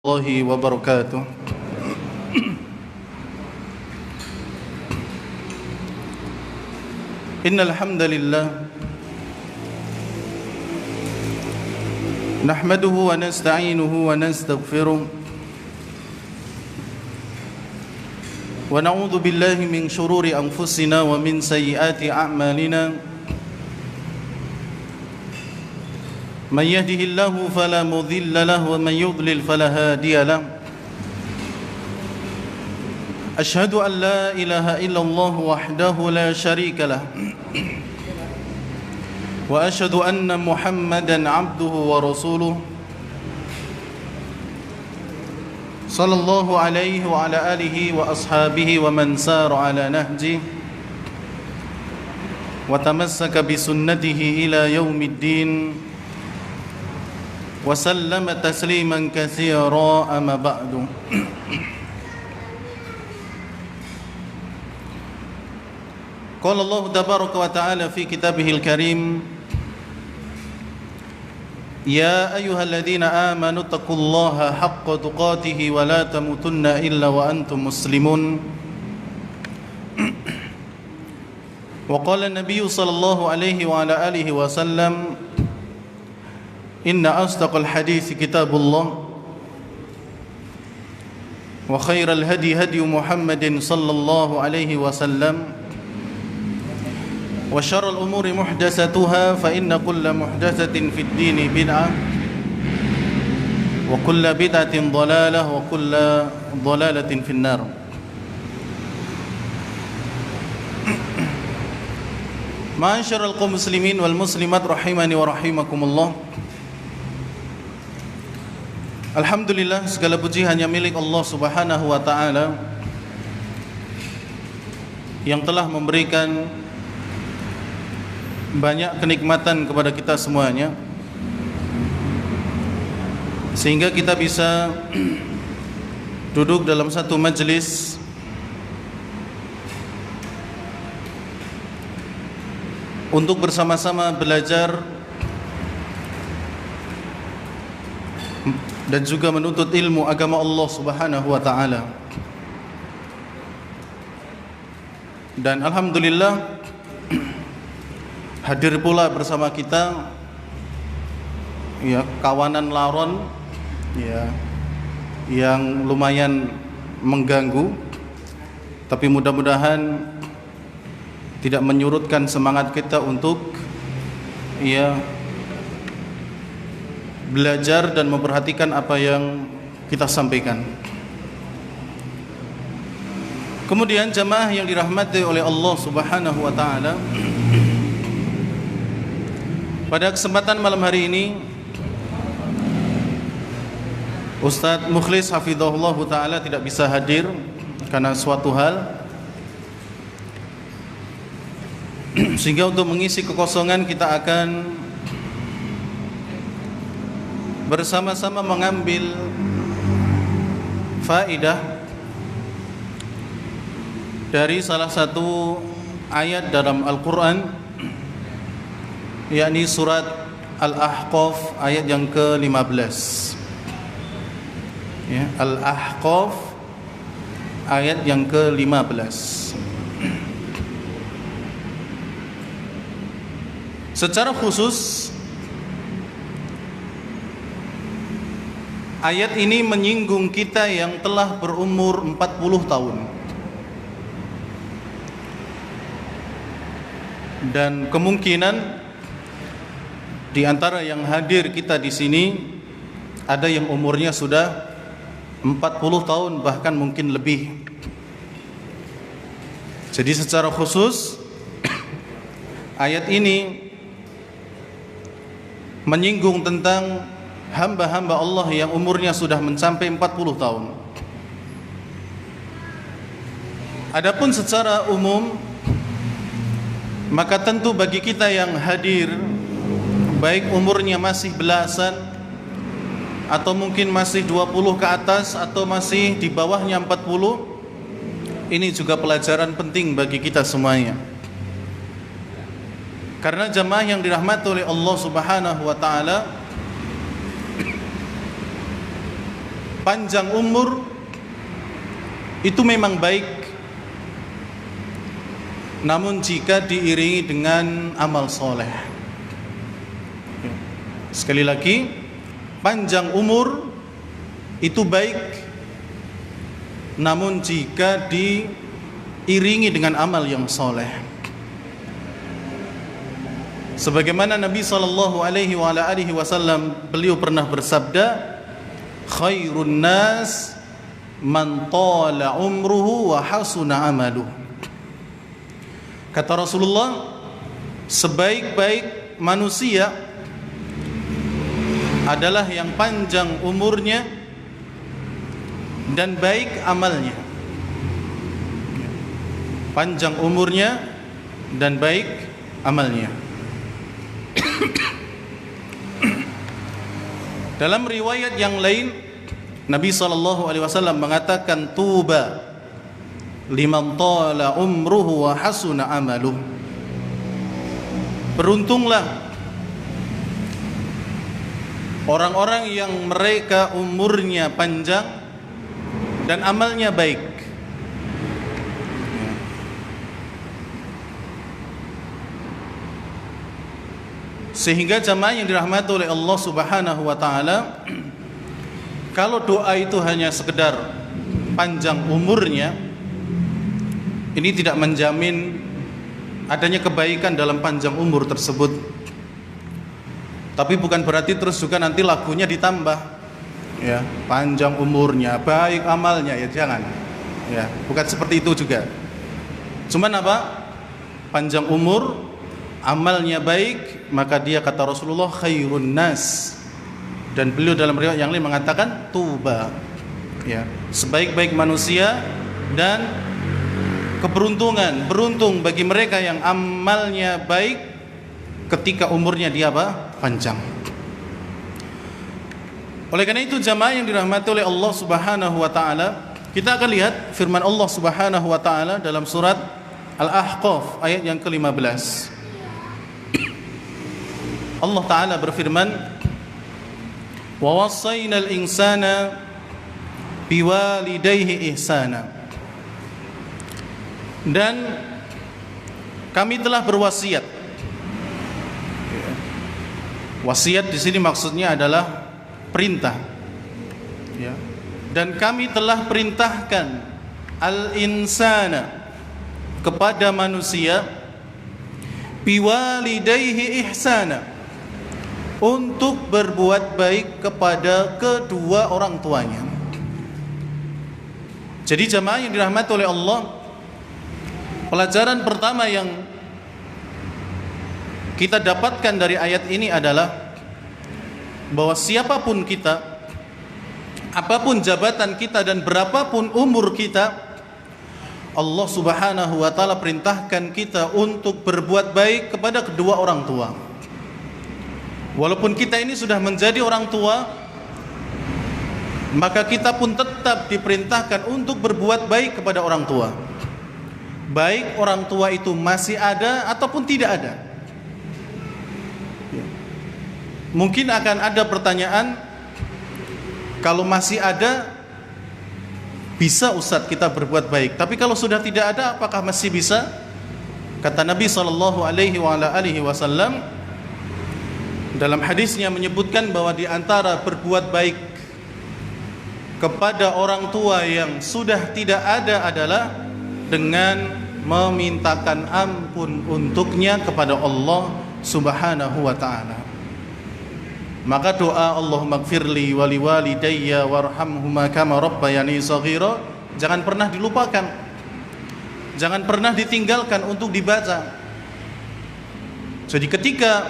الله وبركاته. إن الحمد لله نحمده ونستعينه ونستغفره ونعوذ بالله من شرور أنفسنا ومن سيئات أعمالنا. من يهده الله فلا مضل له ومن يضلل فلا هادي له. أشهد أن لا إله إلا الله وحده لا شريك له وأشهد أن محمدا عبده ورسوله صلى الله عليه وعلى آله وأصحابه ومن سار على نهجه وتمسك بسنته إلى يوم الدين وسلم تسليما كثيرا. أما بعد. قال الله تبارك وتعالى في كتابه الكريم: يا أيها الذين آمنوا اتقوا الله حق تقاته ولا تموتن إلا وأنتم مسلمون. وقال النبي صلى الله عليه وعلى آله وسلم: إن أصدق الحديث كتاب الله وخير الهدي هدي محمد صلى الله عليه وسلم وشر الأمور محدثاتها فإن كل محدثة في الدين بدعة وكل بدعة ضلالة وكل ضلالة في النار. Ma'asyiral kaum muslimin wal muslimat rahimani wa rahimakumullah. Alhamdulillah, segala puji hanya milik Allah Subhanahu wa ta'ala yang telah memberikan banyak kenikmatan kepada kita semuanya, sehingga kita bisa duduk dalam satu majelis untuk bersama-sama belajar dan juga menuntut ilmu agama Allah Subhanahu wa ta'ala. Dan alhamdulillah hadir pula bersama kita ya kawanan laron ya yang lumayan mengganggu, tapi mudah-mudahan tidak menyurutkan semangat kita untuk ya belajar dan memperhatikan apa yang kita sampaikan. Kemudian jamaah yang dirahmati oleh Allah Subhanahu wa ta'ala, pada kesempatan malam hari ini Ustadz Mukhlis hafizahullah ta'ala tidak bisa hadir karena suatu hal, sehingga untuk mengisi kekosongan kita akan bersama-sama mengambil faedah dari salah satu ayat dalam Al-Quran, yakni surat Al-Ahqaf ayat yang ke-15 ya, Al-Ahqaf ayat yang ke-15. Secara khusus ayat ini menyinggung kita yang telah berumur 40 tahun. Dan kemungkinan di antara yang hadir kita di sini ada yang umurnya sudah 40 tahun, bahkan mungkin lebih. Jadi secara khusus ayat ini menyinggung tentang hamba-hamba Allah yang umurnya sudah mencapai 40 tahun. Adapun secara umum, maka tentu bagi kita yang hadir, baik umurnya masih belasan atau mungkin masih 20 ke atas atau masih di bawahnya 40, ini juga pelajaran penting bagi kita semuanya. Karena jamaah yang dirahmati oleh Allah Subhanahu wa ta'ala, panjang umur itu memang baik, namun jika diiringi dengan amal soleh. Sekali lagi, panjang umur itu baik, namun jika diiringi dengan amal yang soleh. Sebagaimana Nabi SAW beliau pernah bersabda, khairun nas man tala umruhu wa hasuna amaluh. Kata Rasulullah, sebaik-baik manusia adalah yang panjang umurnya dan baik amalnya. Panjang umurnya dan baik amalnya. Dalam riwayat yang lain, Nabi SAW mengatakan, tuba liman tala umruhu wa hasuna amaluh. Beruntunglah orang-orang yang mereka umurnya panjang dan amalnya baik. Sehingga jamaah yang dirahmati oleh Allah Subhanahu wa taala, kalau doa itu hanya sekedar panjang umurnya, ini tidak menjamin adanya kebaikan dalam panjang umur tersebut. Tapi bukan berarti terus juga nanti lagunya ditambah, ya, panjang umurnya, baik amalnya, ya jangan, ya, bukan seperti itu juga. Cuman apa? Panjang umur, amalnya baik, maka dia, kata Rasulullah, khairun nas. Dan beliau dalam riwayat yang lain mengatakan tuba, ya, sebaik-baik manusia dan keberuntungan, beruntung bagi mereka yang amalnya baik ketika umurnya dia apa? Panjang. Oleh karena itu jamaah yang dirahmati oleh Allah Subhanahu wa taala, kita akan lihat firman Allah Subhanahu wa taala dalam surat Al-Ahqaf ayat yang ke-15. Allah taala berfirman, "Wa wassaynal insana biwalidayhi ihsana." Dan kami telah berwasiat. Wasiat di sini maksudnya adalah perintah, ya. Dan kami telah perintahkan al-insana, kepada manusia, biwalidayhi ihsana, untuk berbuat baik kepada kedua orang tuanya. Jadi jamaah yang dirahmati oleh Allah, pelajaran pertama yang kita dapatkan dari ayat ini adalah bahwa siapapun kita, apapun jabatan kita dan berapapun umur kita, Allah Subhanahu wa taala perintahkan kita untuk berbuat baik kepada kedua orang tua. Walaupun kita ini sudah menjadi orang tua, maka kita pun tetap diperintahkan untuk berbuat baik kepada orang tua. Baik orang tua itu masih ada ataupun tidak ada. Mungkin akan ada pertanyaan, kalau masih ada, bisa Ustaz kita berbuat baik, tapi kalau sudah tidak ada, apakah masih bisa? Kata Nabi SAW dalam hadisnya menyebutkan bahwa di antara berbuat baik kepada orang tua yang sudah tidak ada adalah dengan memintakan ampun untuknya kepada Allah Subhanahu wa taala. Maka doa Allahumma gfirli wa liwalidayya warhamhuma kama rabbayani shaghira jangan pernah dilupakan, jangan pernah ditinggalkan untuk dibaca. Jadi ketika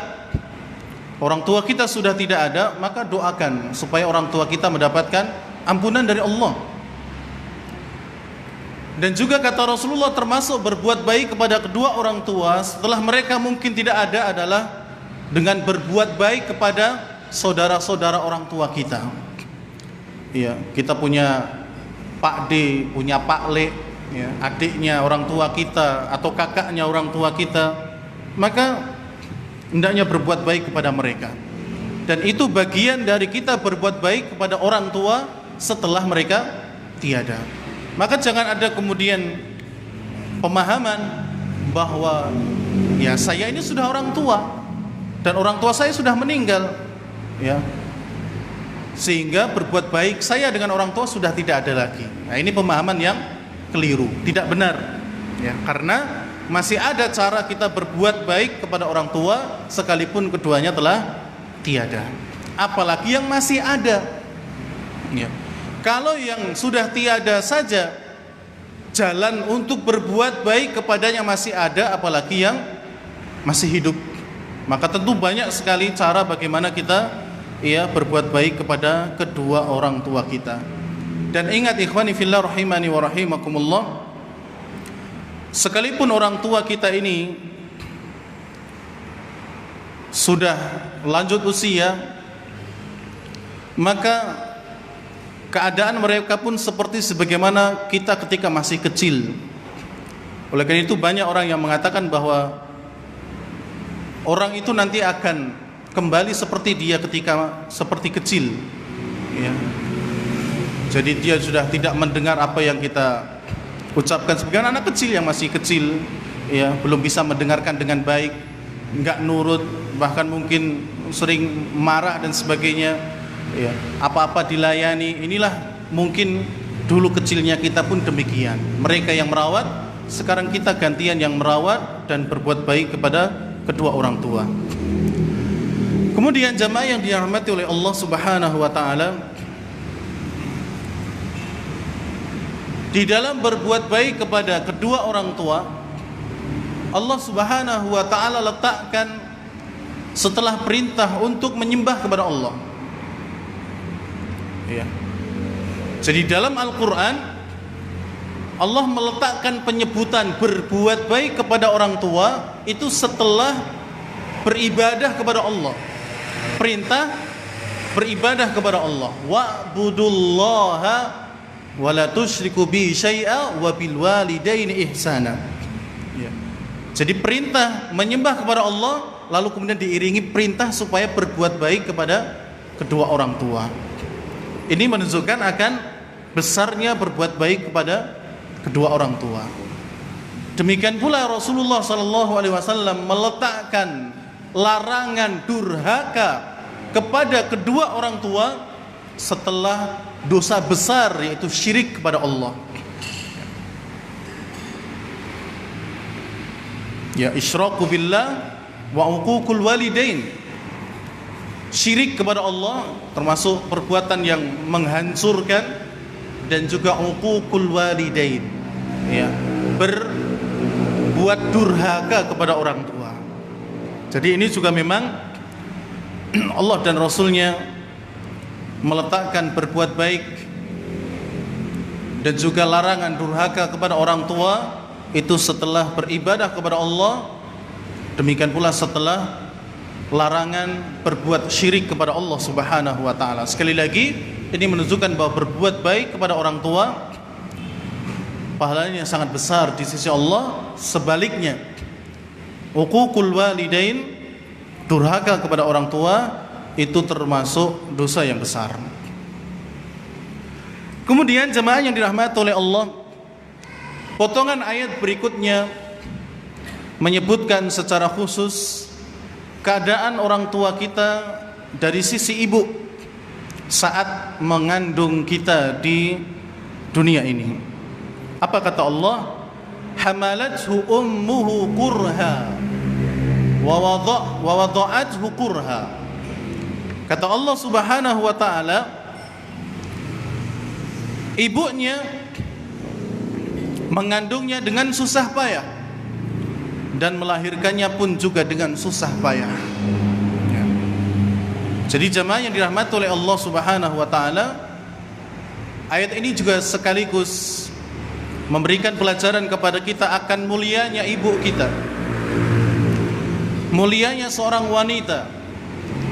orang tua kita sudah tidak ada, maka doakan supaya orang tua kita mendapatkan ampunan dari Allah. Dan juga kata Rasulullah, termasuk berbuat baik kepada kedua orang tua setelah mereka mungkin tidak ada adalah dengan berbuat baik kepada saudara-saudara orang tua kita. Ya, kita punya Pak D, punya Pak Le, ya, adiknya orang tua kita atau kakaknya orang tua kita, maka hendaknya berbuat baik kepada mereka. Dan itu bagian dari kita berbuat baik kepada orang tua setelah mereka tiada. Maka jangan ada kemudian pemahaman bahwa ya saya ini sudah orang tua dan orang tua saya sudah meninggal, ya, sehingga berbuat baik saya dengan orang tua sudah tidak ada lagi. Nah, ini pemahaman yang keliru, tidak benar, ya, karena masih ada cara kita berbuat baik kepada orang tua sekalipun keduanya telah tiada. Apalagi yang masih ada, ya. Kalau yang sudah tiada saja jalan untuk berbuat baik kepadanya masih ada, apalagi yang masih hidup. Maka tentu banyak sekali cara bagaimana kita berbuat baik kepada kedua orang tua kita. Dan ingat ikhwani fillah rahimani wa rahimakumullah, sekalipun orang tua kita ini sudah lanjut usia, maka keadaan mereka pun seperti sebagaimana kita ketika masih kecil. Oleh karena itu banyak orang yang mengatakan bahwa orang itu nanti akan kembali seperti dia ketika seperti kecil, ya. Jadi dia sudah tidak mendengar apa yang kita ucapkan sebagai anak kecil yang masih kecil, ya, belum bisa mendengarkan dengan baik, enggak nurut, bahkan mungkin sering marah dan sebagainya, ya, apa-apa dilayani. Inilah mungkin dulu kecilnya kita pun demikian. Mereka yang merawat, sekarang kita gantian yang merawat dan berbuat baik kepada kedua orang tua. Kemudian jamaah yang dirahmati oleh Allah Subhanahu wa taala, di dalam berbuat baik kepada kedua orang tua, Allah Subhanahu wa taala letakkan setelah perintah untuk menyembah kepada Allah. Ya. Jadi dalam Al-Qur'an Allah meletakkan penyebutan berbuat baik kepada orang tua itu setelah beribadah kepada Allah. Perintah beribadah kepada Allah. Wa'budullaha wa la tusyriku bi syai'a wa bil walidaini ihsana. Ya. Jadi perintah menyembah kepada Allah, lalu kemudian diiringi perintah supaya berbuat baik kepada kedua orang tua. Ini menunjukkan akan besarnya berbuat baik kepada kedua orang tua. Demikian pula Rasulullah SAW meletakkan larangan durhaka kepada kedua orang tua setelah dosa besar, yaitu syirik kepada Allah. Ya, isyraku billah wa uququl walidain. Syirik kepada Allah termasuk perbuatan yang menghancurkan, dan juga uququl walidain, ya, berbuat durhaka kepada orang tua. Jadi ini juga memang Allah dan Rasulnya meletakkan berbuat baik dan juga larangan durhaka kepada orang tua itu setelah beribadah kepada Allah. Demikian pula setelah larangan berbuat syirik kepada Allah Subhanahu wa taala. Sekali lagi, ini menunjukkan bahwa berbuat baik kepada orang tua pahalanya sangat besar di sisi Allah. Sebaliknya, uququl walidain, durhaka kepada orang tua, itu termasuk dosa yang besar. Kemudian jemaah yang dirahmati oleh Allah, potongan ayat berikutnya menyebutkan secara khusus keadaan orang tua kita dari sisi ibu saat mengandung kita di dunia ini. Apa kata Allah? Hamalathu ummuhu kurha wa wada'athu kurha. Kata Allah Subhanahu wa taala, ibunya mengandungnya dengan susah payah dan melahirkannya pun juga dengan susah payah. Ya. Jadi jemaah yang dirahmati oleh Allah Subhanahu wa taala, ayat ini juga sekaligus memberikan pelajaran kepada kita akan mulianya ibu kita. Mulianya seorang wanita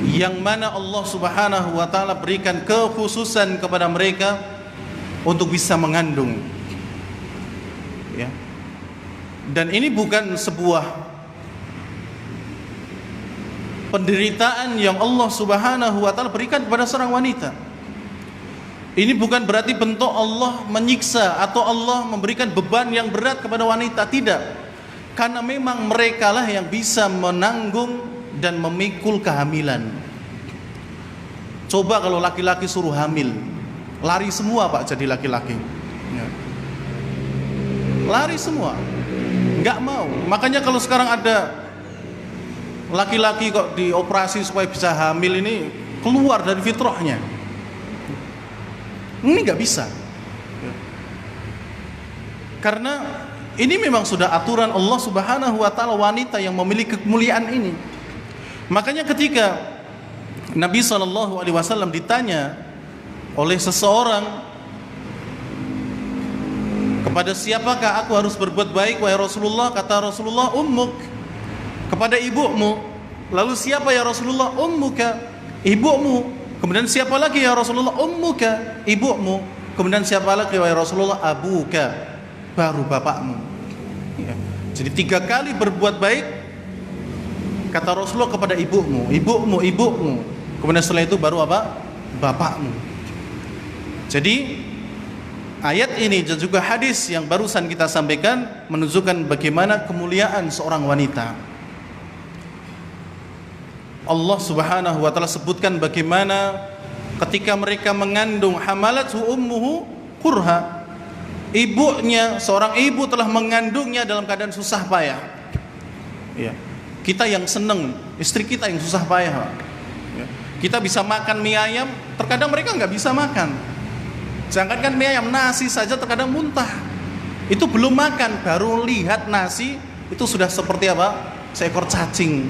yang mana Allah Subhanahu wa taala berikan kekhususan kepada mereka untuk bisa mengandung. Ya. Dan ini bukan sebuah penderitaan yang Allah Subhanahu wa taala berikan kepada seorang wanita. Ini bukan berarti bentuk Allah menyiksa atau Allah memberikan beban yang berat kepada wanita, tidak. Karena memang merekalah yang bisa menanggung dan memikul kehamilan. Coba kalau laki-laki suruh hamil, lari semua Pak jadi laki-laki. Ya. Lari semua, nggak mau. Makanya kalau sekarang ada laki-laki kok dioperasi supaya bisa hamil, ini keluar dari fitrahnya. Ini nggak bisa. Karena ini memang sudah aturan Allah Subhanahu wa taala, wanita yang memiliki kemuliaan ini. Makanya ketika Nabi SAW ditanya oleh seseorang, kepada siapakah aku harus berbuat baik wahai Rasulullah? Kata Rasulullah, ummuk, kepada ibumu. Lalu siapa ya Rasulullah? Ummuka, ibumu. Kemudian siapa lagi ya Rasulullah? Ummuka, ibumu. Kemudian siapa lagi wahai Rasulullah? Abuka, baru bapakmu. Ya. Jadi 3 kali berbuat baik kata Rasulullah kepada ibumu, ibumu, ibumu. Kemudian setelah itu baru apa? Bapakmu. Jadi ayat ini dan juga hadis yang barusan kita sampaikan menunjukkan bagaimana kemuliaan seorang wanita. Allah Subhanahu wa taala sebutkan bagaimana ketika mereka mengandung, hamalathu ummuhu kurha. Ibunya, seorang ibu telah mengandungnya dalam keadaan susah payah. Ya. Kita yang seneng, istri kita yang susah payah. Ya. Kita bisa makan mie ayam, terkadang mereka nggak bisa makan. Jangankan mie ayam, nasi saja terkadang muntah. Itu belum makan, baru lihat nasi itu sudah seperti apa? Seekor cacing.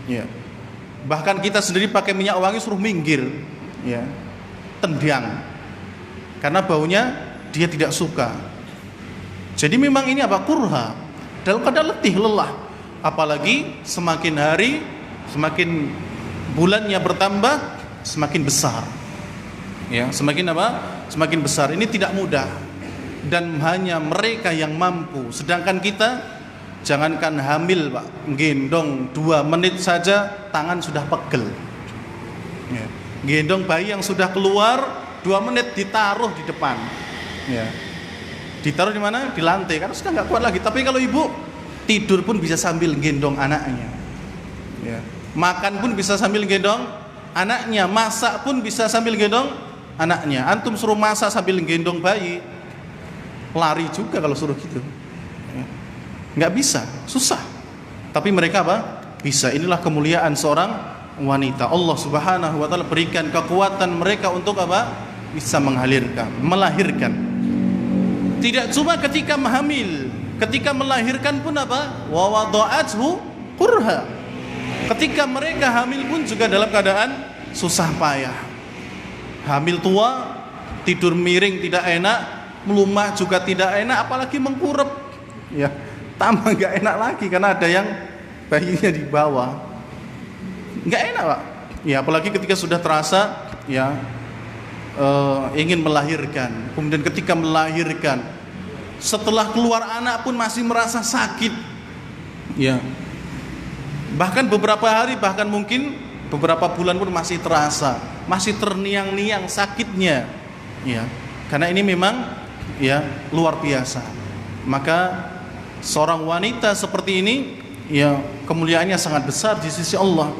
Ya. Bahkan kita sendiri pakai minyak wangi suruh minggir, ya, tendang, karena baunya dia tidak suka. Jadi memang ini apa? Kurha, dalam keadaan letih, lelah. Apalagi semakin hari, semakin bulannya bertambah, semakin besar. Ya, semakin apa? Semakin besar. Ini tidak mudah. Dan hanya mereka yang mampu. Sedangkan kita, jangankan hamil Pak, gendong 2 menit saja tangan sudah pegel. Ya. Gendong bayi yang sudah keluar 2 menit ditaruh di depan. Ya. Ditaruh di mana? Di lantai, karena sudah nggak kuat lagi. Tapi kalau ibu tidur pun bisa sambil gendong anaknya. Ya. Makan pun bisa sambil gendong anaknya. Masak pun bisa sambil gendong anaknya. Antum suruh masak sambil gendong bayi, lari juga kalau suruh gitu. Nggak bisa, susah. Tapi mereka apa? Bisa. Inilah kemuliaan seorang wanita. Allah Subhanahu wa taala berikan kekuatan mereka untuk apa? Bisa melahirkan. Tidak cuma ketika hamil, ketika melahirkan pun apa? Wa wada'athu kurha. Ketika mereka hamil pun juga dalam keadaan susah payah. Hamil tua, tidur miring tidak enak, melumah juga tidak enak, apalagi mengkurep. Ya. Tambah nggak enak lagi karena ada yang bayinya di bawah. Nggak enak Pak. Ya apalagi ketika sudah terasa ya ingin melahirkan. Kemudian ketika melahirkan, setelah keluar anak pun masih merasa sakit. Ya. Bahkan beberapa hari, bahkan mungkin beberapa bulan pun masih terasa, masih terniang-niang sakitnya. Ya. Karena ini memang ya luar biasa. Maka seorang wanita seperti ini ya kemuliaannya sangat besar di sisi Allah.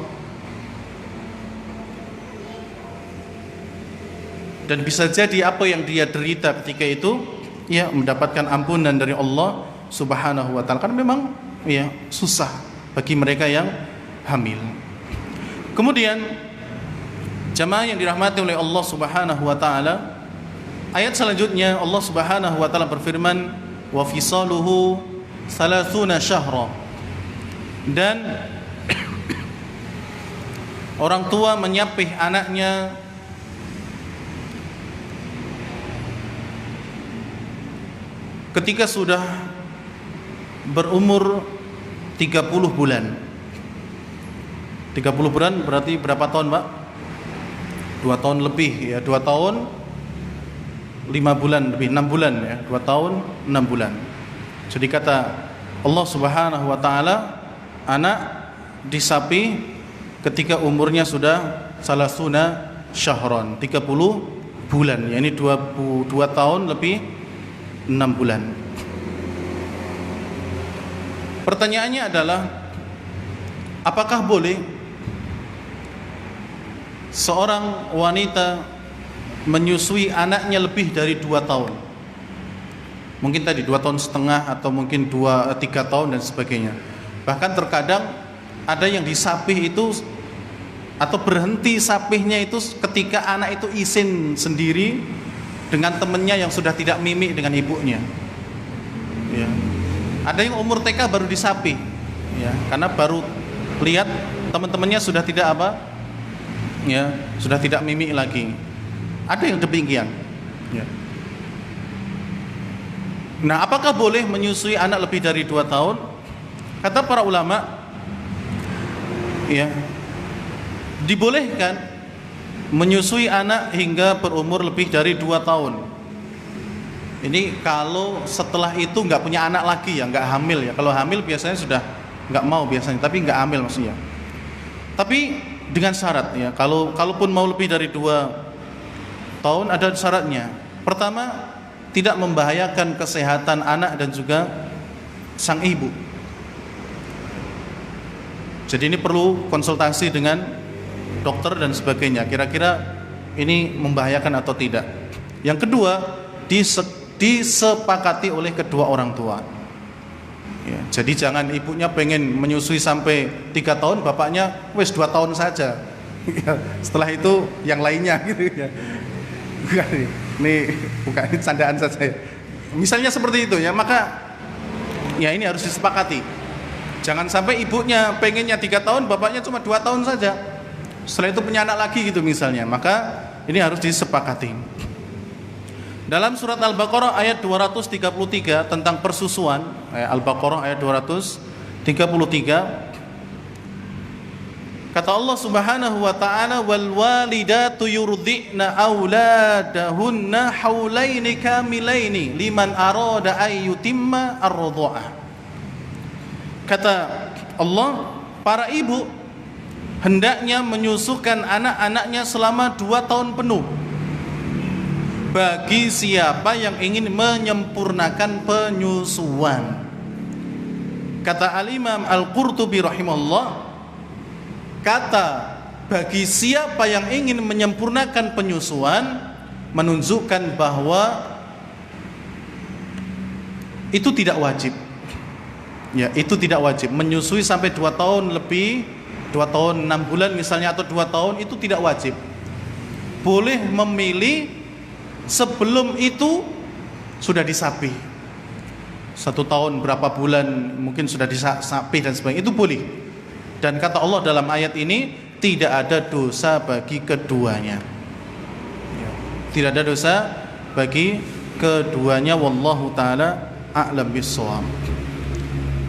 Dan bisa jadi apa yang dia derita ketika itu ya mendapatkan ampunan dari Allah Subhanahu wa taala. Karena memang ya susah bagi mereka yang hamil. Kemudian jamaah yang dirahmati oleh Allah Subhanahu wa taala, ayat selanjutnya Allah Subhanahu wa taala berfirman, wa fisaluhu 30 syahra. Dan orang tua menyapih anaknya ketika sudah berumur 30 bulan. 30 bulan berarti berapa tahun Pak? 2 tahun lebih ya, 2 tahun 5 bulan lebih, 6 bulan ya, 2 tahun 6 bulan. Jadi kata Allah Subhanahu wa taala, anak disapi ketika umurnya sudah salasuna syahron, 30 bulan, yakni 2 tahun lebih 6 bulan. Pertanyaannya adalah, apakah boleh seorang wanita menyusui anaknya lebih dari 2 tahun? Mungkin tadi 2 tahun setengah atau mungkin 3 tahun dan sebagainya. Bahkan terkadang ada yang disapih itu atau berhenti sapihnya itu ketika anak itu izin sendiri dengan temannya yang sudah tidak mimik dengan ibunya. Ya. Ada yang umur TK baru disapih, ya, karena baru lihat teman-temannya sudah tidak ya, sudah tidak mimik lagi. Ada yang demikian. Ya. Nah, apakah boleh menyusui anak lebih dari 2 tahun? Kata para ulama, ya, dibolehkan menyusui anak hingga berumur lebih dari 2 tahun. Ini kalau setelah itu nggak punya anak lagi, ya, nggak hamil, ya. Kalau hamil biasanya sudah nggak mau biasanya, tapi nggak hamil maksudnya. Tapi dengan syarat, ya, kalaupun mau lebih dari 2 tahun ada syaratnya. Pertama, tidak membahayakan kesehatan anak dan juga sang ibu. Jadi ini perlu konsultasi dengan dokter dan sebagainya, kira-kira ini membahayakan atau tidak. Yang kedua, disepakati oleh kedua orang tua, ya, jadi jangan ibunya pengen menyusui sampai 3 tahun, bapaknya wes 2 tahun saja. Setelah itu yang lainnya gitu, ya. Ini bukan candaan saja, misalnya seperti itu, ya. Maka ya ini harus disepakati. Jangan sampai ibunya pengennya 3 tahun, bapaknya cuma 2 tahun saja. Setelah itu punya anak lagi gitu misalnya. Maka ini harus disepakati. Dalam surat Al-Baqarah ayat 233 tentang persusuan, Al-Baqarah ayat 233, kata Allah Subhanahu wa taala, wal walidatu yurdi'na auladahunna haulaini kamilaini liman arada ay yutimma ar-radha'ah. Kata Allah, para ibu hendaknya menyusukan anak-anaknya selama 2 tahun penuh bagi siapa yang ingin menyempurnakan penyusuan. Kata Al-Imam Al-Qurtubi rahimahullah, kata bagi siapa yang ingin menyempurnakan penyusuan menunjukkan bahwa itu tidak wajib. Ya, itu tidak wajib. Menyusui sampai 2 tahun lebih, 2 tahun 6 bulan misalnya, atau 2 tahun, itu tidak wajib. Boleh memilih sebelum itu sudah disapih. 1 tahun berapa bulan mungkin sudah disapih dan sebagainya, itu boleh. Dan kata Allah dalam ayat ini, tidak ada dosa bagi keduanya. Tidak ada dosa bagi keduanya. Wallahu ta'ala a'lam bissawab.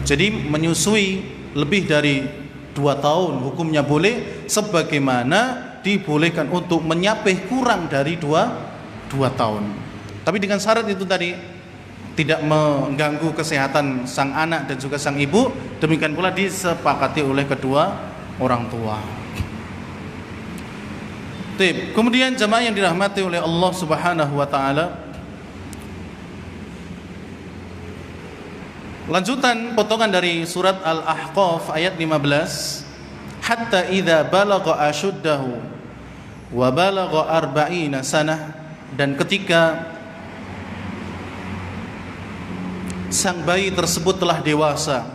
Jadi menyusui lebih dari 2 tahun hukumnya boleh, sebagaimana dibolehkan untuk menyapih kurang dari 2 tahun. Tapi dengan syarat itu tadi, tidak mengganggu kesehatan sang anak dan juga sang ibu. Demikian pula disepakati oleh kedua orang tua. Kemudian jemaah yang dirahmati oleh Allah Subhanahu wa taala, lanjutan potongan dari surat Al-Ahqaf ayat 15, hatta idza balagha ashuddahu wa balagha 40 sanah, dan ketika sang bayi tersebut telah dewasa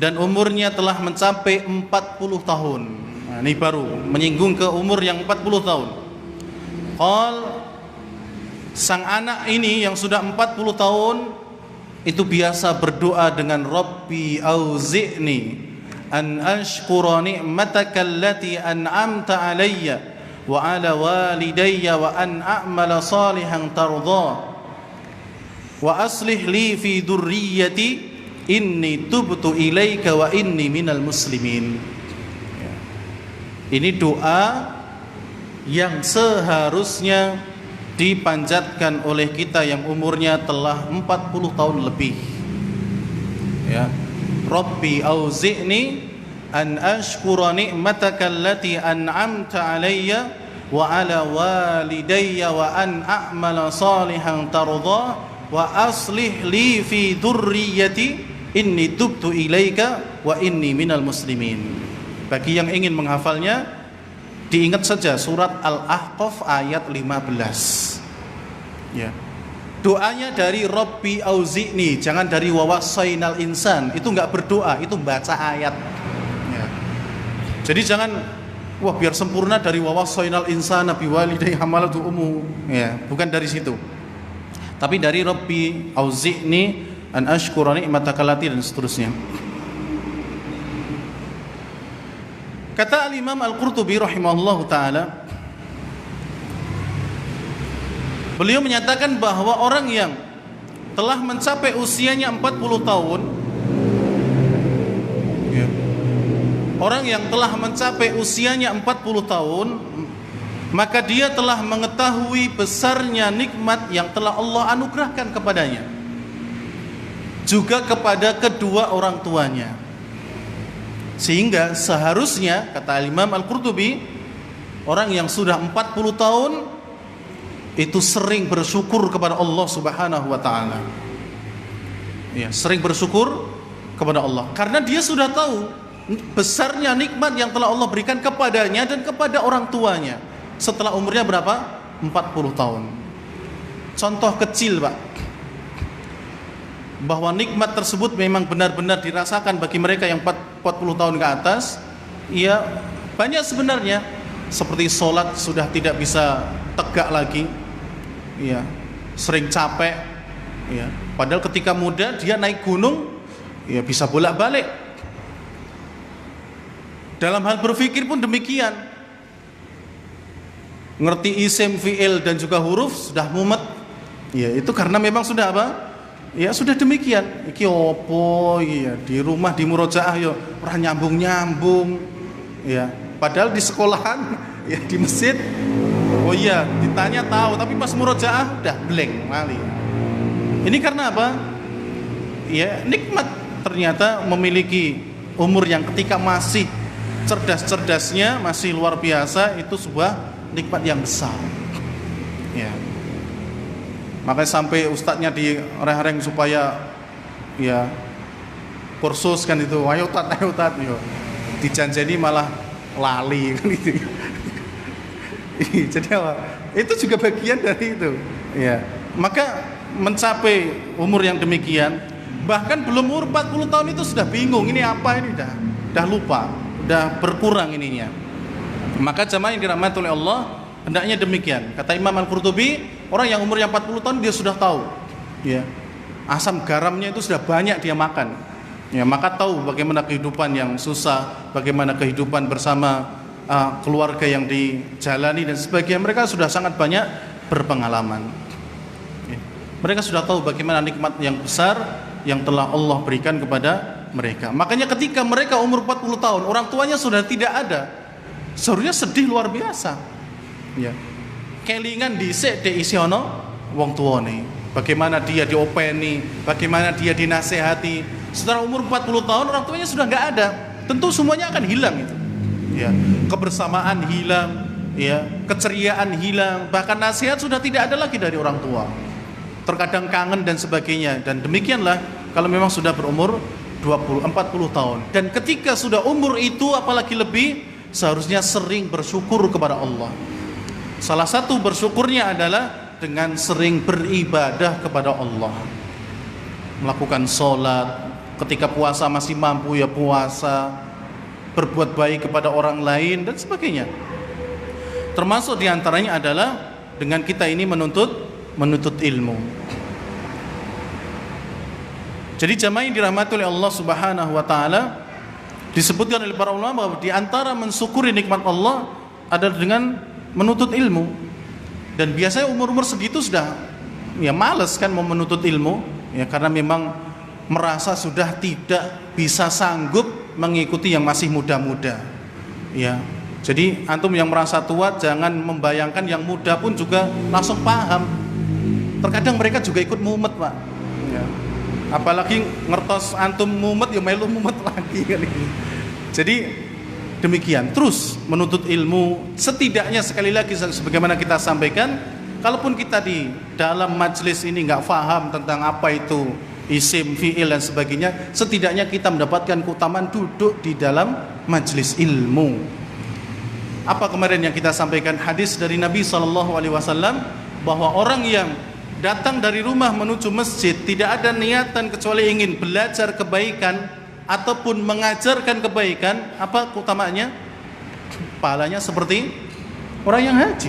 dan umurnya telah mencapai 40 tahun. Nah, ini baru menyinggung ke umur yang 40 tahun. Sang anak ini yang sudah 40 tahun itu biasa berdoa dengan Rabbi auzi'ni an ashkura ni'mataka allati an'amta alayya wa ala walidayya wa an a'mala salihan tardha wa aslih li fi dzurriyyati inni tubtu ilaika wa inni minal muslimin. Ini doa yang seharusnya dipanjatkan oleh kita yang umurnya telah 40 tahun lebih. Ya. Rabbi auzi'ni an ashkura ni'mataka allati an'amta alayya wa ala walidayya wa an a'mala salihan tardha wa aslih li fi dzurriyyati inni tubtu ilaika wa inni minal muslimin. Bagi yang ingin menghafalnya, diingat saja surat Al-Ahqaf ayat 15. Ya. Doanya dari Rabbi auzi'ni, jangan dari wawassainal insan. Itu enggak berdoa, itu baca ayat. Ya. Jadi jangan wah biar sempurna dari wawassainal insana biwalidayhi hamalatu ummu. Ya, bukan dari situ. Tapi dari Rabbi auzi'ni an ashkura ni'mataka allati dan seterusnya. Kata Al-Imam Al-Qurtubi rahimahullahu taala, beliau menyatakan bahwa orang yang telah mencapai usianya 40 tahun, ya, orang yang telah mencapai usianya 40 tahun, maka dia telah mengetahui besarnya nikmat yang telah Allah anugerahkan kepadanya, juga kepada kedua orang tuanya. Sehingga seharusnya, kata Imam Al-Qurtubi, orang yang sudah 40 tahun itu sering bersyukur kepada Allah Subhanahu wa taala. Ya, sering bersyukur kepada Allah karena dia sudah tahu besarnya nikmat yang telah Allah berikan kepadanya dan kepada orang tuanya setelah umurnya berapa? 40 tahun. Contoh kecil, Pak, bahwa nikmat tersebut memang benar-benar dirasakan bagi mereka yang 40 tahun ke atas. Ya, banyak sebenarnya, seperti sholat sudah tidak bisa tegak lagi, ya, sering capek, ya. Padahal ketika muda dia naik gunung, ya bisa bolak-balik. Dalam hal berpikir pun demikian, ngerti isim, fi'il dan juga huruf sudah mumet, ya itu karena memang sudah apa? Ya sudah demikian. Iki opo, ya di rumah di murojaah yo ora nyambung-nyambung, ya. Padahal di sekolahan, ya di masjid, oh iya ditanya tahu, tapi pas murojaah udah blank mali. Ini karena apa? Ya nikmat ternyata memiliki umur yang ketika masih cerdas-cerdasnya, masih luar biasa, itu sebuah nikmat yang besar. Ya. Makanya sampai ustadznya direng-reng supaya ya kursus kan itu, ayo tat, yo. Dijanjeni malah lali kan itu. Jadi apa? Itu juga bagian dari itu. Ya. Maka mencapai umur yang demikian, bahkan belum umur 40 tahun itu sudah bingung, ini apa ini, dah lupa, dah berkurang ininya. Maka jamaah yang dirahmati oleh Allah, hendaknya demikian. Kata Imam Al-Qurtubi, orang yang umurnya 40 tahun dia sudah tahu, ya, asam garamnya itu sudah banyak dia makan, ya, maka tahu bagaimana kehidupan yang susah, bagaimana kehidupan bersama keluarga yang dijalani dan sebagainya. Mereka sudah sangat banyak berpengalaman, ya. Mereka sudah tahu bagaimana nikmat yang besar yang telah Allah berikan kepada mereka. Makanya ketika mereka umur 40 tahun, orang tuanya sudah tidak ada, seharusnya sedih luar biasa, ya. Kelingan dhisik dek isi ana wong tuane. Bagaimana dia diopeni, bagaimana dia dinasehati. Setelah umur 40 tahun orang tuanya sudah enggak ada. Tentu semuanya akan hilang itu. Ya, kebersamaan hilang, ya, keceriaan hilang, bahkan nasihat sudah tidak ada lagi dari orang tua. Terkadang kangen dan sebagainya. Dan demikianlah kalau memang sudah berumur 40 tahun. Dan ketika sudah umur itu apalagi lebih, seharusnya sering bersyukur kepada Allah. Salah satu bersyukurnya adalah dengan sering beribadah kepada Allah, melakukan sholat, ketika puasa masih mampu ya puasa, berbuat baik kepada orang lain dan sebagainya. Termasuk diantaranya adalah dengan kita ini menuntut ilmu. Jadi jamaah yang dirahmati oleh Allah Subhanahu wa taala, disebutkan oleh para ulama bahwa di antara mensyukuri nikmat Allah adalah dengan menuntut ilmu. Dan biasanya umur-umur segitu sudah ya malas kan mau menuntut ilmu, ya, karena memang merasa sudah tidak bisa sanggup mengikuti yang masih muda-muda, ya. Jadi antum yang merasa tua jangan membayangkan yang muda pun juga langsung paham. Terkadang mereka juga ikut mumet, Pak, ya. Apalagi ngertos antum mumet ya melu mumet lagi kan. Jadi demikian, terus menuntut ilmu. Setidaknya sekali lagi sebagaimana kita sampaikan, kalaupun kita di dalam majelis ini nggak paham tentang apa itu isim, fi'il dan sebagainya, setidaknya kita mendapatkan keutamaan duduk di dalam majelis ilmu. Apa kemarin yang kita sampaikan, hadis dari Nabi SAW, bahwa orang yang datang dari rumah menuju masjid tidak ada niatan kecuali ingin belajar kebaikan ataupun mengajarkan kebaikan, apa keutamaannya? Pahalanya seperti orang yang haji.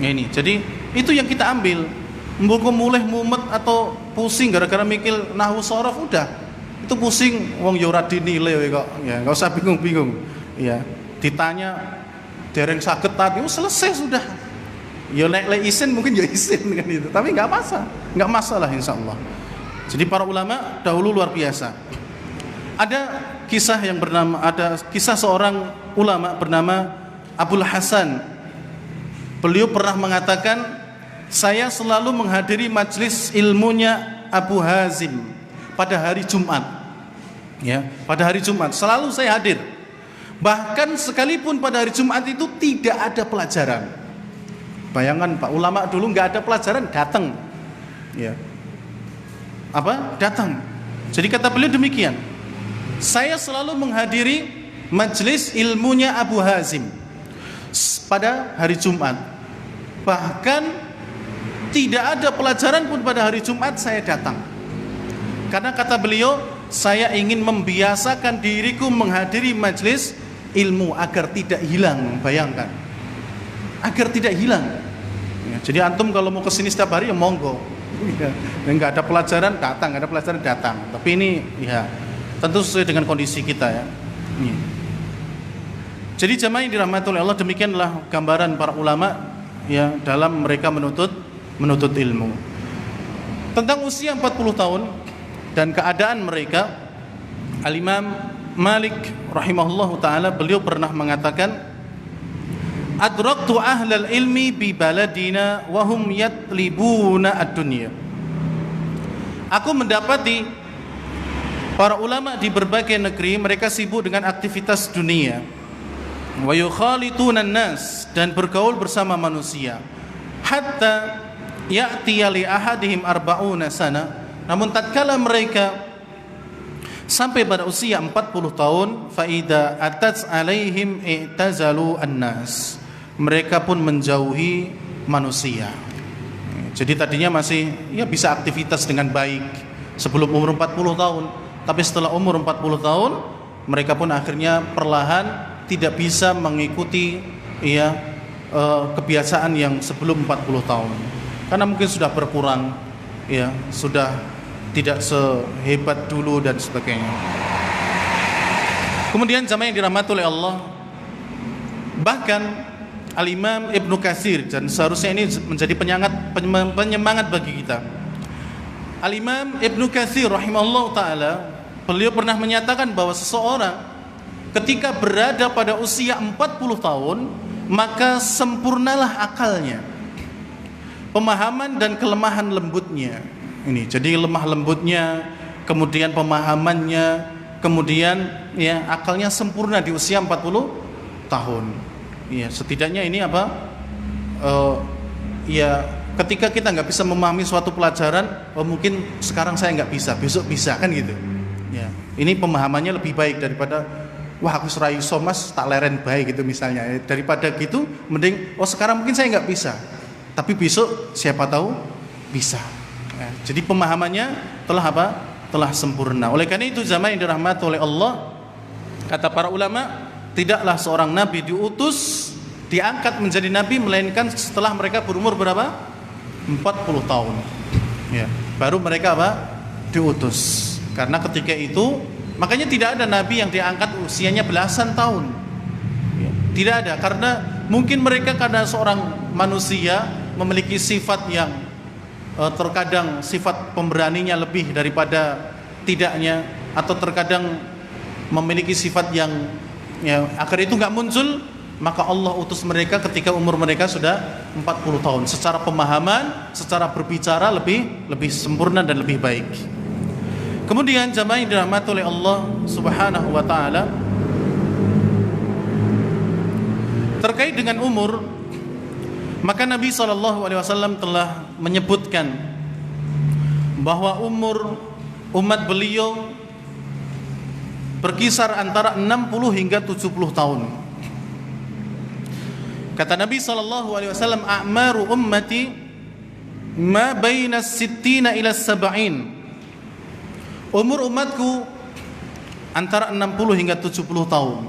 Ini, jadi itu yang kita ambil. Mbok mulih mumet atau pusing gara-gara mikir nahwu sorof, udah itu pusing, wong yo ora dinilai kok. Ya, enggak usah bingung-bingung. Ya, ditanya dereng saged tadi, selesai sudah. Ya nek isin mungkin ya isin kan itu, tapi enggak masalah insyaallah. Jadi para ulama dahulu luar biasa. Ada kisah seorang ulama bernama Abul Hasan. Beliau pernah mengatakan, saya selalu menghadiri majelis ilmunya Abu Hazim pada hari Jumat. Ya, pada hari Jumat selalu saya hadir. Bahkan sekalipun pada hari Jumat itu tidak ada pelajaran. Bayangkan Pak, ulama dulu nggak ada pelajaran, datang. Ya. Apa? Datang. Jadi kata beliau demikian. Saya selalu menghadiri majelis ilmunya Abu Hazim pada hari Jumat. Bahkan tidak ada pelajaran pun pada hari Jumat saya datang. Karena kata beliau, saya ingin membiasakan diriku menghadiri majelis ilmu agar tidak hilang. Bayangkan, agar tidak hilang. Ya, jadi antum kalau mau kesini setiap hari ya monggo. Ya, nggak ada pelajaran datang, nggak ada pelajaran datang. Tapi ini ya tentu sesuai dengan kondisi kita ya. Jadi jamaah yang dirahmati oleh Allah, demikianlah gambaran para ulama ya dalam mereka menuntut ilmu. Tentang usia 40 tahun dan keadaan mereka, Al-Imam Malik rahimahullahu taala beliau pernah mengatakan, adraktu ahlal ilmi bi baladina wa hum yatlibuna ad-dunya. Aku mendapati para ulama di berbagai negeri mereka sibuk dengan aktivitas dunia. Wa yukhalituna an-nas, dan bergaul bersama manusia. Hatta ya'tiya li ahadihim arba'una sana. Namun tatkala mereka sampai pada usia 40 tahun, fa idza atat alaihim i'tazalu an-nas. Mereka pun menjauhi manusia. Jadi tadinya masih ya bisa aktivitas dengan baik sebelum umur 40 tahun. Tapi setelah umur 40 tahun, mereka pun akhirnya perlahan tidak bisa mengikuti ya kebiasaan yang sebelum 40 tahun. Karena mungkin sudah berkurang ya, sudah tidak sehebat dulu dan sebagainya. Kemudian jamaah yang dirahmati oleh Allah, bahkan Al-Imam Ibnu Katsir, dan seharusnya ini menjadi penyemangat bagi kita. Al-Imam Ibnu Katsir rahimahullah ta'ala, beliau pernah menyatakan bahwa seseorang ketika berada pada usia 40 tahun, maka sempurnalah akalnya, pemahaman dan kelemahan lembutnya. Ini jadi lemah lembutnya, kemudian pemahamannya, kemudian ya akalnya sempurna di usia 40 tahun. Ya, setidaknya ini apa? Ya ketika kita nggak bisa memahami suatu pelajaran, mungkin sekarang saya nggak bisa, besok bisa kan gitu. Ya, ini pemahamannya lebih baik daripada wah aku serai somas tak leren baik gitu misalnya. Daripada gitu, mending sekarang mungkin saya nggak bisa, tapi besok siapa tahu bisa. Ya, jadi pemahamannya telah apa? Telah sempurna. Oleh karena itu jamaah yang dirahmati oleh Allah, kata para ulama, tidaklah seorang nabi diutus, diangkat menjadi nabi melainkan setelah mereka berumur berapa? 40 tahun. Ya, baru mereka apa? Diutus. Karena ketika itu, makanya tidak ada nabi yang diangkat usianya belasan tahun. Ya, tidak ada, karena mungkin mereka karena seorang manusia memiliki sifat yang terkadang sifat pemberaninya lebih daripada tidaknya, atau terkadang memiliki sifat yang ya, akhir itu nggak muncul, maka Allah utus mereka ketika umur mereka sudah 40 tahun. Secara pemahaman, secara berbicara lebih sempurna dan lebih baik. Kemudian jamaah yang dirahmati oleh Allah Subhanahu wa taala, Terkait dengan umur, maka Nabi SAW telah menyebutkan bahwa umur umat beliau berkisar antara 60 hingga 70 tahun. Kata Nabi SAW, a'maru ummati ma baina sittina ila sab'in. Umur umatku antara 60 hingga 70 tahun.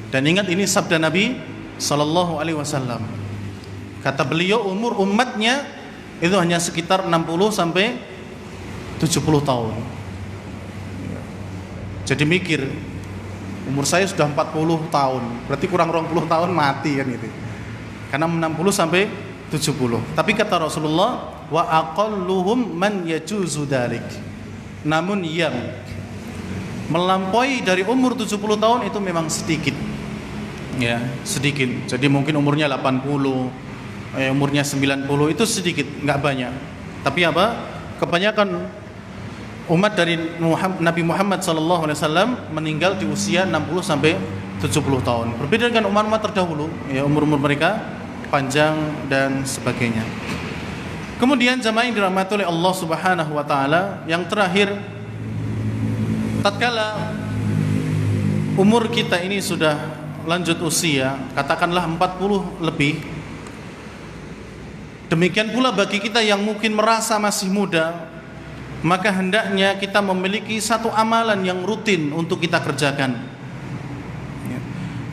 Dan ingat, ini sabda Nabi SAW. Kata beliau, umur umatnya itu hanya sekitar 60 sampai 70 tahun. Jadi mikir, umur saya sudah 40 tahun, berarti kurang 20 tahun mati kan itu. Karena 60 sampai 70. Tapi kata Rasulullah, wa aqalluhum man yajuzu dzalik. Namun yang melampaui dari umur 70 tahun itu memang sedikit. Ya, sedikit. Jadi mungkin umurnya 80, umurnya 90, itu sedikit, enggak banyak. Tapi apa? Kebanyakan umat dari Nabi Muhammad SAW meninggal di usia 60 sampai 70 tahun. Berbeda dengan umat-umat terdahulu, ya, umur-umur mereka panjang dan sebagainya. Kemudian jamaah yang dirahmati oleh Allah Subhanahu wa taala, yang terakhir, tatkala umur kita ini sudah lanjut usia, katakanlah 40 lebih, demikian pula bagi kita yang mungkin merasa masih muda, maka hendaknya kita memiliki satu amalan yang rutin untuk kita kerjakan.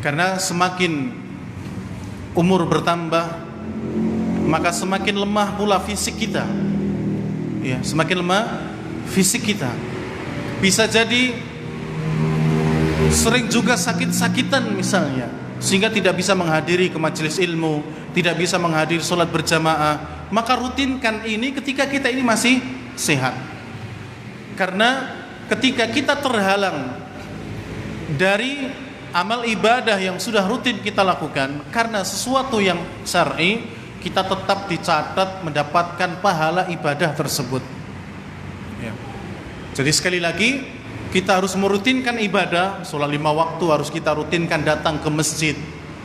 Karena semakin umur bertambah, maka semakin lemah pula fisik kita. Ya, semakin lemah fisik kita. Bisa jadi sering juga sakit-sakitan misalnya, sehingga tidak bisa menghadiri ke majelis ilmu, tidak bisa menghadiri sholat berjamaah. Maka rutinkan ini ketika kita ini masih sehat. Karena ketika kita terhalang dari amal ibadah yang sudah rutin kita lakukan karena sesuatu yang syar'i, kita tetap dicatat mendapatkan pahala ibadah tersebut. Ya. Jadi sekali lagi, kita harus merutinkan ibadah. Sholat 5 waktu harus kita rutinkan, datang ke masjid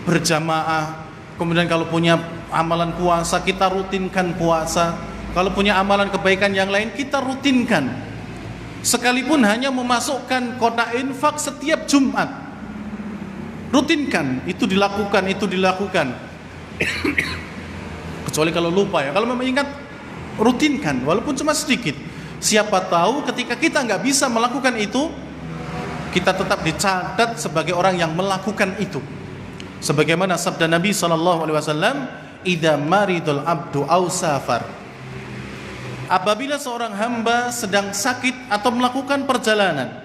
berjamaah. Kemudian kalau punya amalan puasa, kita rutinkan puasa. Kalau punya amalan kebaikan yang lain, kita rutinkan. Sekalipun hanya memasukkan kotak infak setiap Jumat, rutinkan, itu dilakukan. Kecuali kalau lupa, ya. Kalau memang ingat, rutinkan, walaupun cuma sedikit. Siapa tahu ketika kita nggak bisa melakukan itu, kita tetap dicatat sebagai orang yang melakukan itu. Sebagaimana sabda Nabi SAW, idza maridul abdu aw safar. Apabila seorang hamba sedang sakit atau melakukan perjalanan,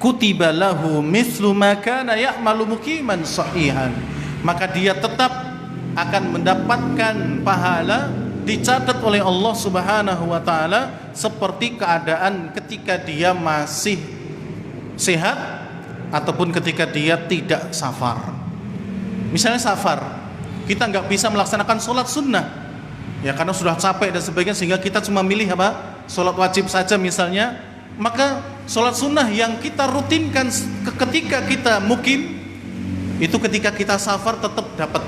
kutiba lahu mithlu ma kana ya'malu muqiman sahihan, maka dia tetap akan mendapatkan pahala, dicatat oleh Allah Subhanahu wa taala seperti keadaan ketika dia masih sehat ataupun ketika dia tidak safar. Misalnya safar, kita nggak bisa melaksanakan sholat sunnah, ya karena sudah capek dan sebagainya, sehingga kita cuma milih apa? Sholat wajib saja misalnya. Maka sholat sunnah yang kita rutinkan ketika kita mukim, itu ketika kita safar tetap dapat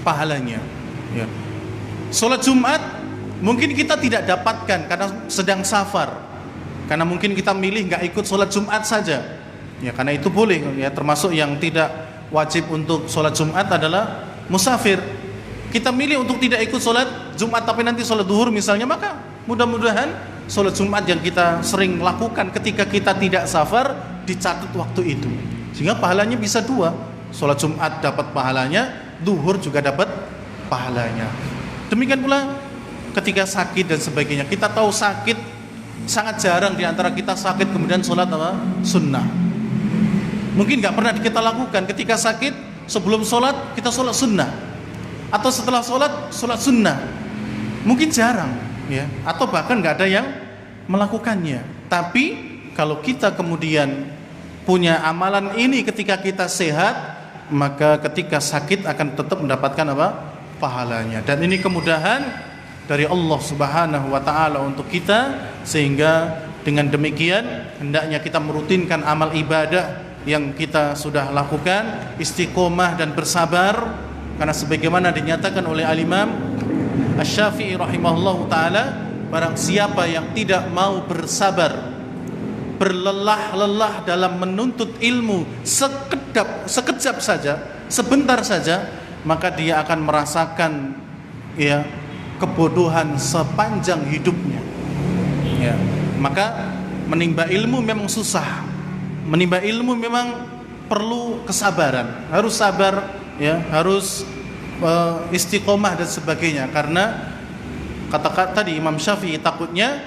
pahalanya. Ya. Sholat Jumat mungkin kita tidak dapatkan karena sedang safar, karena mungkin kita milih nggak ikut sholat Jumat saja. Ya karena itu boleh, ya termasuk yang tidak wajib untuk sholat Jumat adalah musafir. Kita milih untuk tidak ikut sholat Jumat tapi nanti sholat duhur misalnya, maka mudah-mudahan sholat Jumat yang kita sering lakukan ketika kita tidak safar dicatat waktu itu, sehingga pahalanya bisa dua. Sholat Jumat dapat pahalanya, duhur juga dapat pahalanya. Demikian pula ketika sakit dan sebagainya. Kita tahu sakit sangat jarang di antara kita sakit kemudian sholat apa? Sunnah. Mungkin nggak pernah kita lakukan. Ketika sakit, sebelum sholat kita sholat sunnah, atau setelah sholat sunnah. Mungkin jarang, ya. Atau bahkan nggak ada yang melakukannya. Tapi kalau kita kemudian punya amalan ini ketika kita sehat, maka ketika sakit akan tetap mendapatkan apa? Pahalanya. Dan ini kemudahan dari Allah Subhanahu wa taala untuk kita, sehingga dengan demikian hendaknya kita merutinkan amal ibadah yang kita sudah lakukan, istiqomah dan bersabar, karena sebagaimana dinyatakan oleh Al-Imam Asy-Syafi'i rahimahullahu taala, barang siapa yang tidak mau bersabar, berlelah-lelah dalam menuntut ilmu sekejap saja, sebentar saja, maka dia akan merasakan ya kebodohan sepanjang hidupnya. Ya, maka menimba ilmu memang susah. Menimba ilmu memang perlu kesabaran, harus sabar ya, harus istiqomah dan sebagainya. Karena kata tadi Imam Syafi'i, takutnya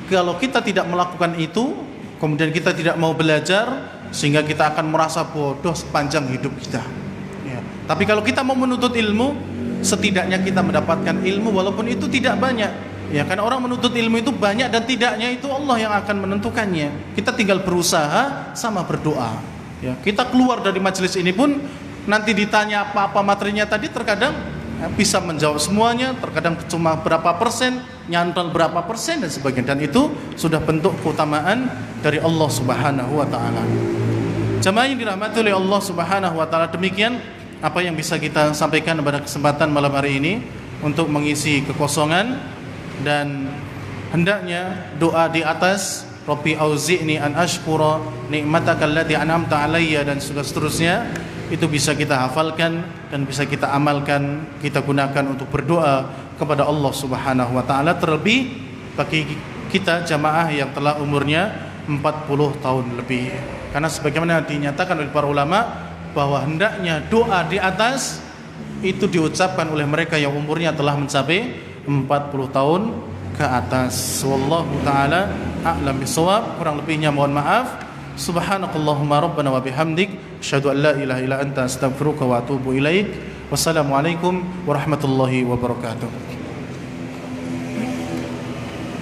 kalau kita tidak melakukan itu, kemudian kita tidak mau belajar, sehingga kita akan merasa bodoh sepanjang hidup kita ya. Tapi kalau kita mau menuntut ilmu, setidaknya kita mendapatkan ilmu walaupun itu tidak banyak ya, karena orang menuntut ilmu itu banyak dan tidaknya itu Allah yang akan menentukannya. Kita tinggal berusaha sama berdoa ya. Kita keluar dari majelis ini pun nanti ditanya apa-apa materinya tadi, terkadang bisa menjawab semuanya, terkadang cuma berapa persen, nyantol berapa persen dan sebagainya, dan itu sudah bentuk keutamaan dari Allah Subhanahu wa taala. Jamaah yang dirahmati oleh Allah Subhanahu wa taala, demikian apa yang bisa kita sampaikan pada kesempatan malam hari ini untuk mengisi kekosongan. Dan hendaknya doa di atas Rabbi auzi'ni an ashkura ni'mataka allati an'amta alayya dan seterusnya, itu bisa kita hafalkan dan bisa kita amalkan, kita gunakan untuk berdoa kepada Allah Subhanahu wa taala, terlebih bagi kita jamaah yang telah umurnya 40 tahun lebih. Karena sebagaimana dinyatakan oleh para ulama bahwa hendaknya doa di atas itu diucapkan oleh mereka yang umurnya telah mencapai 40 tahun ke atas. Wallahu taala a'lam bishawab. Kurang lebihnya mohon maaf. Subhanakallahumma rabbana wa bihamdik, asyhadu an la ilaha illa anta, astaghfiruka wa atubu ilaik. Wassalamualaikum warahmatullahi wabarakatuh.